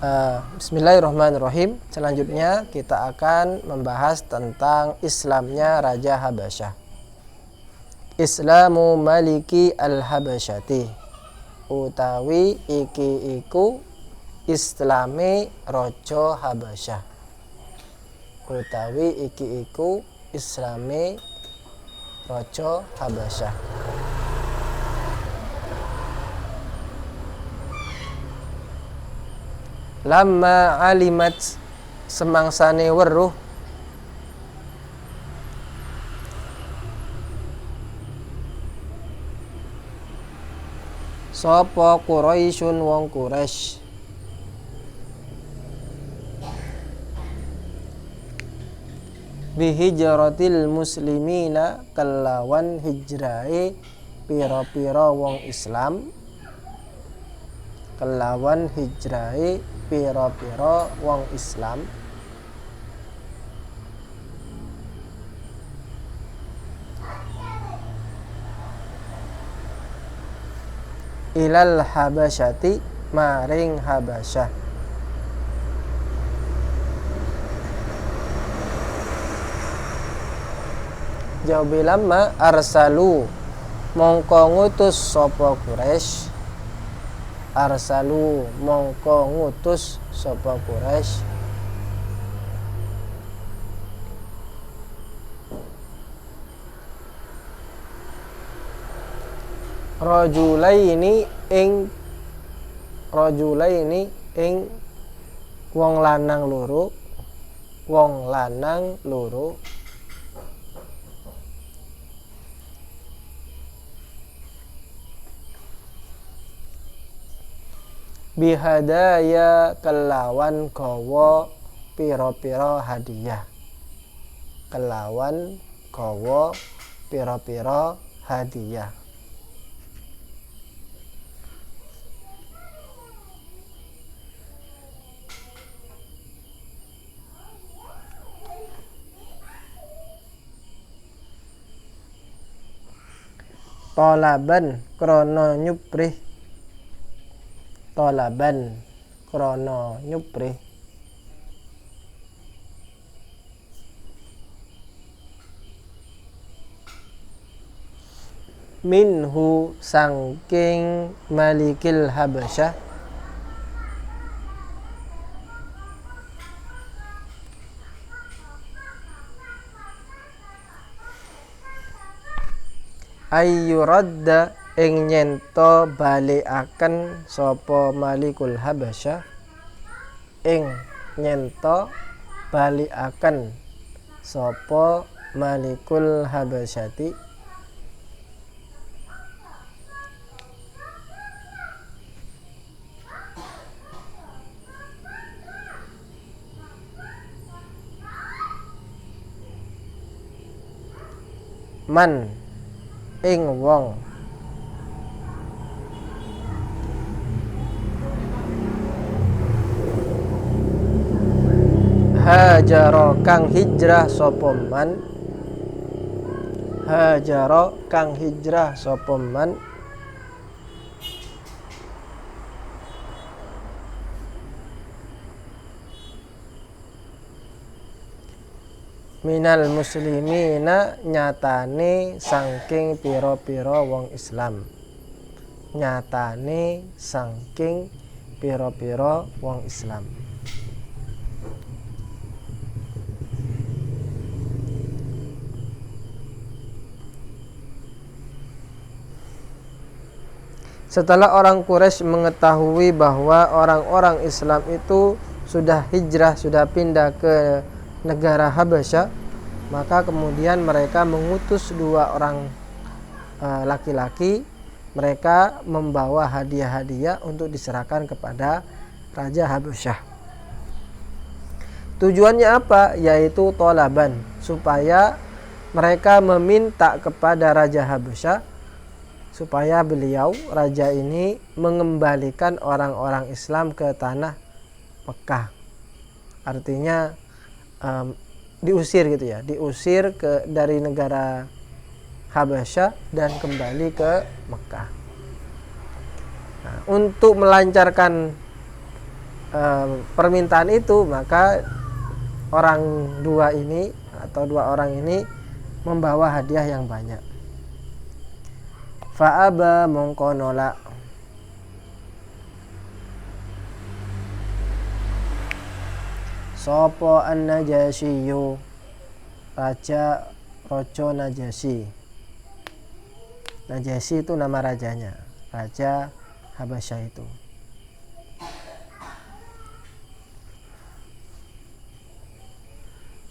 Bismillahirrahmanirrahim. Selanjutnya kita akan membahas tentang Islamnya Raja Habasyah. Islamu Maliki al-Habasyati, utawi iki iku Islame Raja Habasyah. Utawi iki iku Islame Raja Habasyah. Lamma alimat, semangsane weruh sapa Quraisyun wong Quraisy bihijratil muslimina, kelawan hijrahe pira-pira wong Islam, kelawan hijrahe pira-pira wong Islam ilal Habasyati, maring Habasyah. Jawabi lamma arsalu, mongko ngutus sapa Quraisy. Arsalu, mongko ngutus sapa Quraisy rajulaini ing wong lanang loro bihadaya, kelawan gawa pira-pira hadiah, kelawan gawa pira-pira hadiah. Tolaban, krana nyuprih. Tolaban, krana nyuprih. Minhu, sangking Malikil Habasyah, ayyuradda, ing nyento balikaken sapa Malikul Habasyah, ing nyento balikaken sapa Malikul Habasyati man, ing wong hajara, kang hijrah sapa man. Hajara, kang hijrah sapa man minal muslimina, nyatane saking pira-pira wong Islam. Nyatane saking pira-pira wong Islam. Setelah orang Quraisy mengetahui bahwa orang-orang Islam itu sudah hijrah, sudah pindah ke negara Habasyah, maka kemudian mereka mengutus dua orang laki-laki. Mereka membawa hadiah-hadiah untuk diserahkan kepada Raja Habasyah. Tujuannya apa? Yaitu tolaban, supaya mereka meminta kepada Raja Habasyah supaya beliau, raja ini, mengembalikan orang-orang Islam ke tanah Mekah. Artinya diusir gitu ya, diusir dari negara Habasyah dan kembali ke Mekah. Nah, untuk melancarkan permintaan itu, maka orang dua ini atau dua orang ini membawa hadiah yang banyak. Fa'aba mongko nolak. Sopo an-Najasyiyu, Raja Najasyi. Najasyi itu nama rajanya, raja Habasyah itu.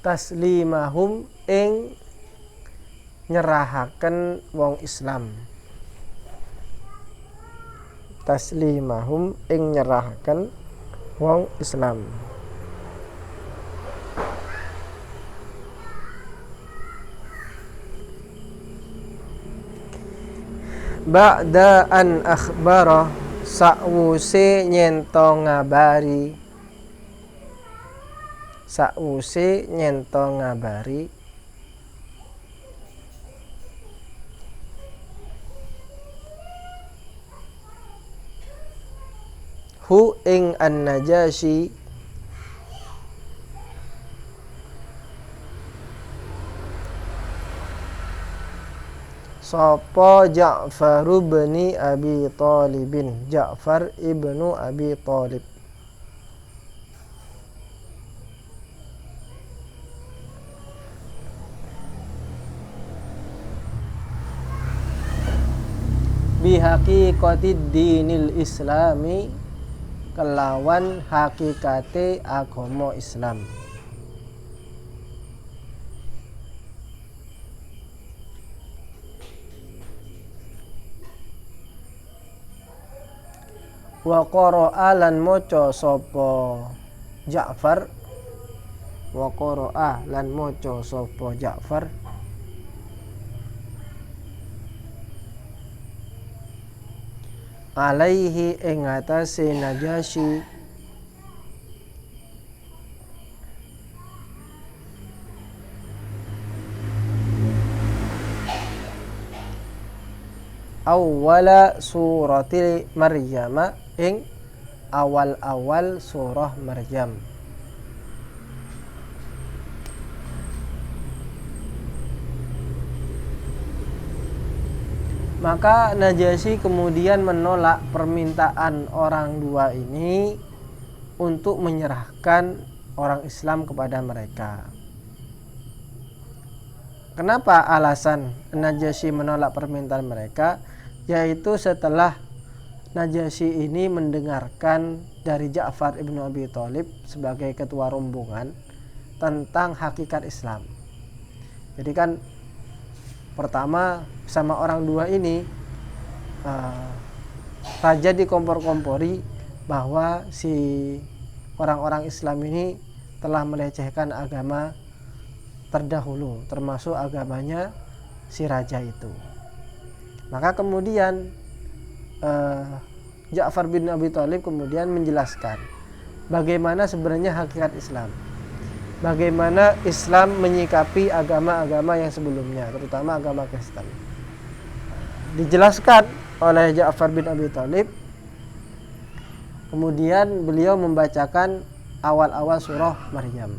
Taslimahum ing nyerahaken wong Islam. Taslimahum ing nyerahaken wong Islam. Ba'da an akhbara, sakwuse nyento ngabari. Sakwuse nyento ngabari hu ing an-Najasyi sapa Ja'far bin Abi Thalibin, Ja'far ibnu Abi Thalib. Bihaqiqatid dinil islami, kelawan hakikate agama Islam. Wa qara'a lan maca sapa Ja'far, wa qara'a lan maca sapa Ja'far alaihi ing atase Najasyi awwala surati Maryam, ing awal-awal surah Maryam. Maka Najasyi kemudian menolak permintaan orang dua ini untuk menyerahkan orang Islam kepada mereka. Kenapa alasan Najasyi menolak permintaan mereka? Yaitu setelah Najasyi ini mendengarkan dari Ja'far ibnu Abi Thalib sebagai ketua rombongan tentang hakikat Islam. Jadi kan pertama sama orang dua ini raja dikompor-kompori bahwa si orang-orang Islam ini telah melecehkan agama terdahulu, termasuk agamanya si raja itu. Maka kemudian Ja'far bin Abi Thalib kemudian menjelaskan bagaimana sebenarnya hakikat Islam, bagaimana Islam menyikapi agama-agama yang sebelumnya, terutama agama Kristen. Dijelaskan oleh Ja'far bin Abi Thalib. Kemudian beliau membacakan awal-awal surah Maryam.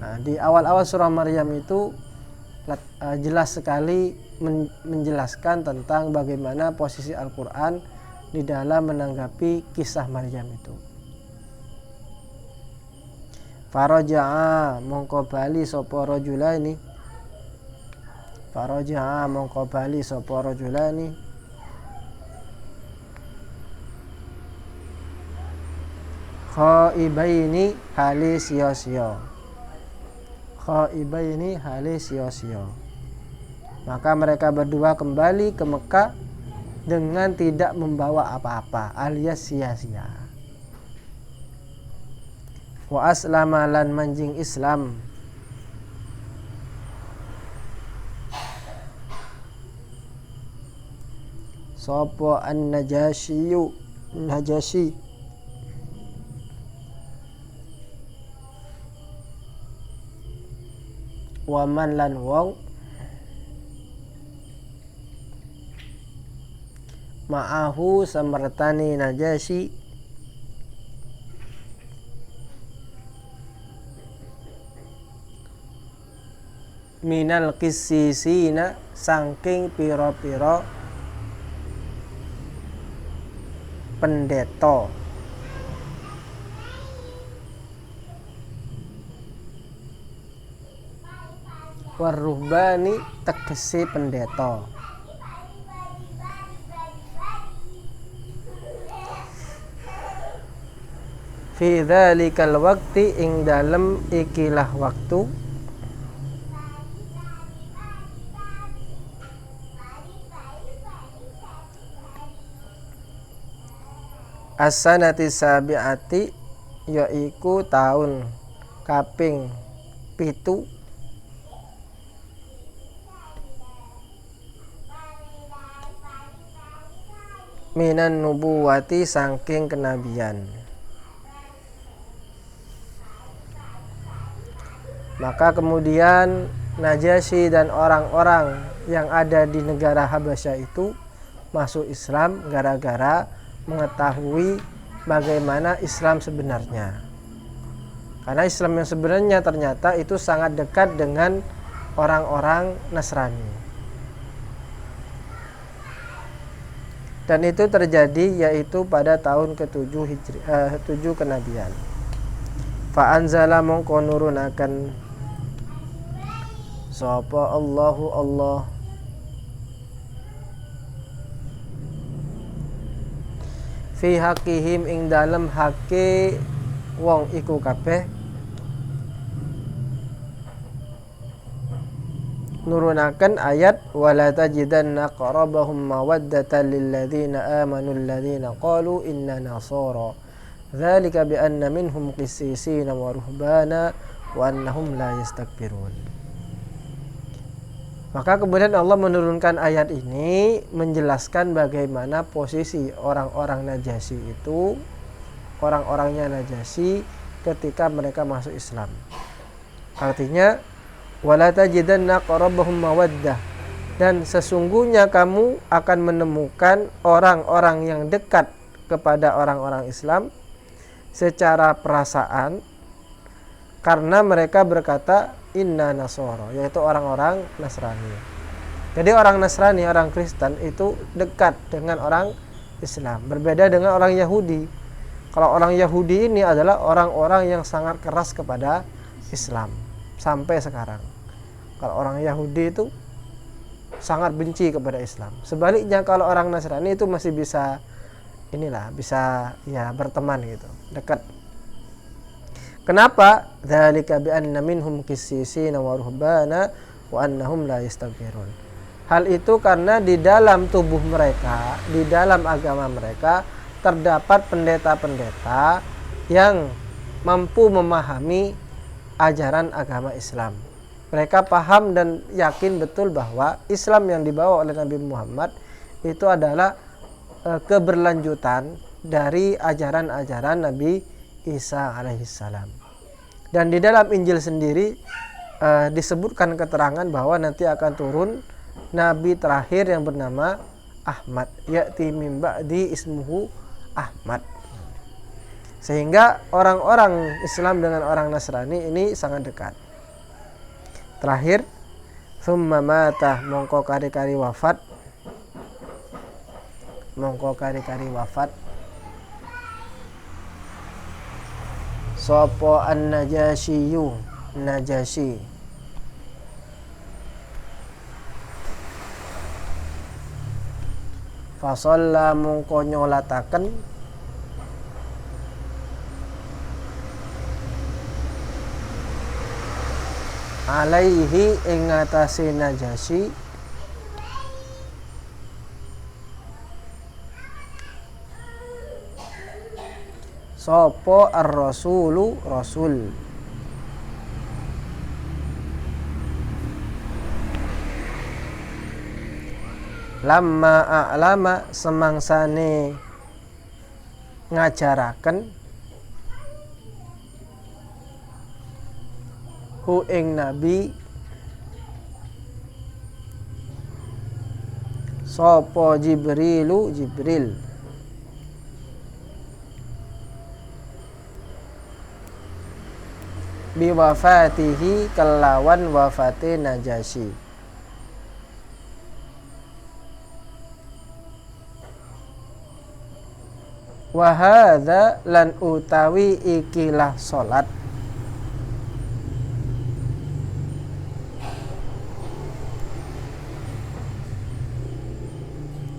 Nah, di awal-awal surah Maryam itu jelas sekali menjelaskan tentang bagaimana posisi Al-Quran di dalam menanggapi kisah Maryam itu. Faraja'a mongko bali sapa rajulani, faraja'a mongko bali sapa rajulani khaibaini hale sia-sia, khaibaini hale sia-sia. Maka mereka berdua kembali ke Mekah dengan tidak membawa apa-apa, alias sia-sia. Wa aslama lan manjing Islam sapa an-Najasyiyu, Najasyi wa man lan wong ma'ahu samertani Najasyi minal qissisina saking pira-pira pendeta. Waruhbani tegese pendeta. Fi dzalikal waqti ing dalem ikilah waktu as-sanati sabiati yaiku tahun kaping 7 minan nubuwati saking kenabian. Maka kemudian Najasyi dan orang-orang yang ada di negara Habasyah itu masuk Islam gara-gara mengetahui bagaimana Islam sebenarnya. Karena Islam yang sebenarnya ternyata itu sangat dekat dengan orang-orang Nasrani. Dan itu terjadi yaitu pada tahun ke-7 7 kenabian. Fa anzala mongko nurunaken sapa Allahu Allah fi haqqihim ing dalem hake wong iku kabeh nurunaken ayat wala tajidanna qarabahum mawaddatan lil ladzina amanu alladzina qalu inna nasara dzalika bi anna minhum qissisina wa ruhbana wa annahum la yastakbirun. Maka kemudian Allah menurunkan ayat ini menjelaskan bagaimana posisi orang-orang Najasyi itu, orang-orangnya Najasyi ketika mereka masuk Islam. Artinya wala tajidanna qarabahum mawaddah, dan sesungguhnya kamu akan menemukan orang-orang yang dekat kepada orang-orang Islam secara perasaan karena mereka berkata inna nasara, yaitu orang-orang Nasrani. Jadi orang Nasrani, orang Kristen itu dekat dengan orang Islam, berbeda dengan orang Yahudi. Kalau orang Yahudi ini adalah orang-orang yang sangat keras kepada Islam sampai sekarang. Kalau orang Yahudi itu sangat benci kepada Islam. Sebaliknya kalau orang Nasrani itu masih bisa bisa ya berteman gitu, dekat. Kenapa? Dzalika bi anna minhum qissisina wa ruhbana wa annahum la yastakbirun. Hal itu karena di dalam tubuh mereka, di dalam agama mereka terdapat pendeta-pendeta yang mampu memahami ajaran agama Islam. Mereka paham dan yakin betul bahwa Islam yang dibawa oleh Nabi Muhammad itu adalah keberlanjutan dari ajaran-ajaran Nabi Isa alaihissalam. Dan di dalam Injil sendiri disebutkan keterangan bahwa nanti akan turun Nabi terakhir yang bernama Ahmad, ya'ti min ba'di ismuhu Ahmad. Sehingga orang-orang Islam dengan orang Nasrani ini sangat dekat. Terakhir, thumma mata mongko kari-kari wafat sapa an-Najasyiyu Najasyi fasalla mongko nyolataken alaihi ing atase Najasyi sapa ar-rasulu rasul lamma a'lama semangsane ngajaraken hu ing nabi sapa Jibril biwafatihi kelawan wafate Najasyi. Wa hadza lan utawi ikilah salat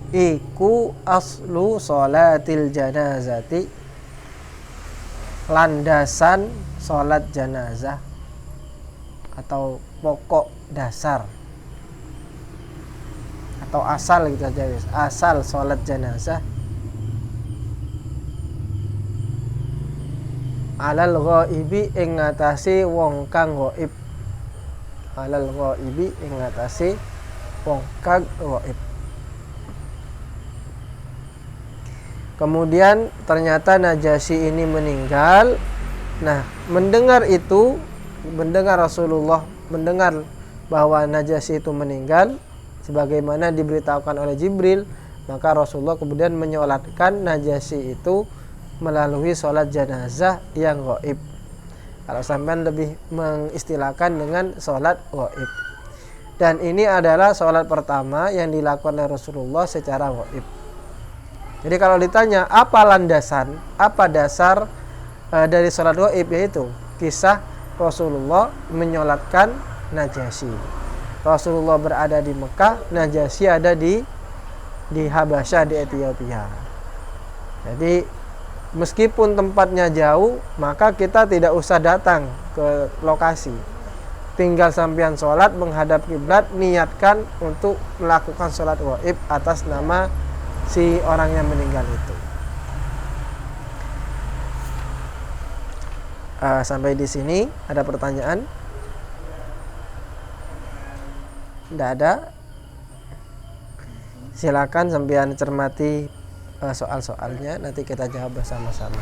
iku aslu sholatil janazati, landasan sholat jenazah atau pokok dasar atau asal gitu aja, asal sholat jenazah alal ghaibi ing ngatasi wong kang ghaib, alal ghaibi ing ngatasi wong kang ghaib. Kemudian ternyata Najasyi ini meninggal. Nah, mendengar itu, mendengar Rasulullah mendengar bahwa Najasyi itu meninggal sebagaimana diberitahukan oleh Jibril, maka Rasulullah kemudian menyolatkan Najasyi itu melalui sholat jenazah yang ghaib. Kalau sampean lebih mengistilahkan dengan sholat ghaib. Dan ini adalah sholat pertama yang dilakukan oleh Rasulullah secara ghaib. Jadi kalau ditanya apa landasan, apa dasar dari sholat ghaib, yaitu kisah Rasulullah menyolatkan Najasyi. Rasulullah berada di Mekah, Najasyi ada di Habasyah, di Ethiopia. Jadi meskipun tempatnya jauh, maka kita tidak usah datang ke lokasi. Tinggal sampean sholat menghadap kiblat, niatkan untuk melakukan sholat ghaib atas nama si orang yang meninggal itu. Sampai di sini ada pertanyaan? Tidak ada? Silakan sampean cermati soal-soalnya, nanti kita jawab bersama-sama.